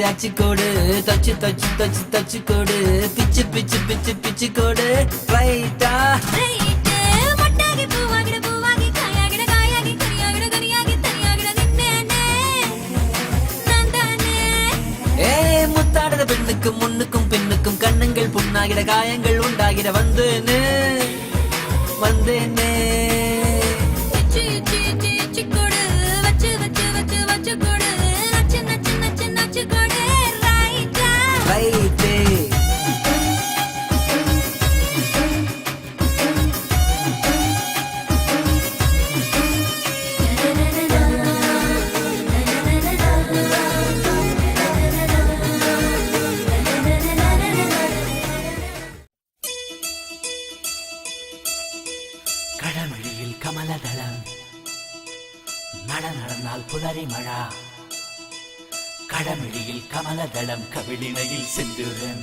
அச்சுக்கோடு தச்சு தச்சு தச்சு தச்சுக்கோடு பிச்சு பிச்சு பிச்சு பிச்சுக்கோடு ரைட்டா முத்தாடுற பெண்ணுக்கும் முன்னுக்கும் பின்னுக்கும் கண்ணங்கள் புண்ணாகிற காயங்கள் உண்டாகிற வந்தேனே வந்தேனே கடமழியில் கமலதளம் நடந்தால் புலரி மழா கடமழியில் கமலதளம் கவிழினையில் செந்துரன்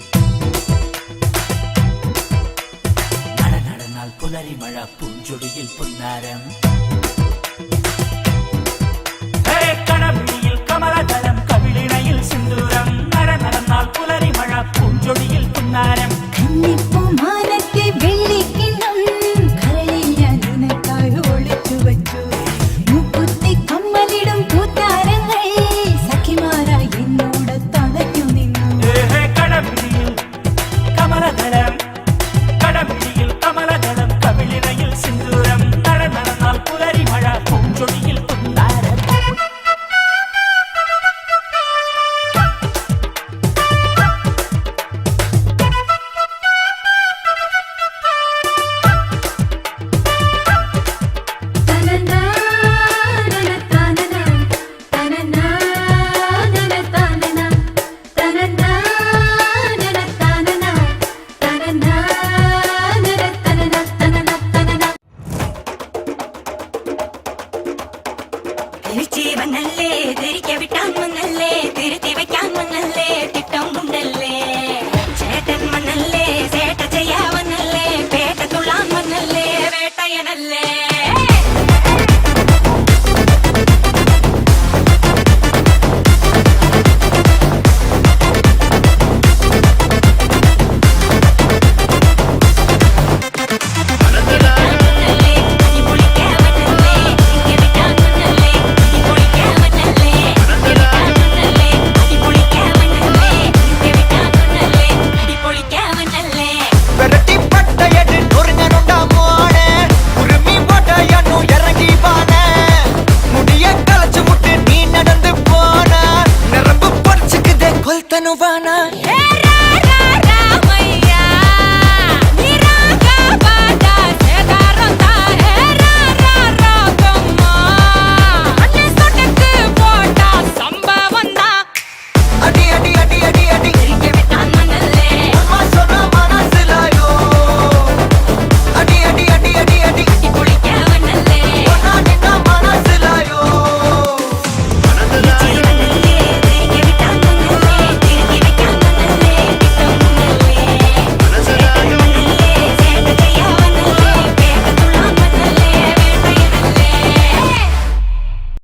நடந்தால் புலரி மழா பூஞ்சொடியில் புன்னாரம் கடமழியில் கமலதளம் கவிழினையில் செந்துரம் நடந்தால் புலரி மழா பூஞ்சொடியில் புன்னாரம் ചേട്ടൻ മണ്ണല്ലേ ചേട്ട ചെയ്യാവന്നല്ലേ പേട്ട തുള്ളാൻ വന്നല്ലേ വേട്ടയനല്ലേ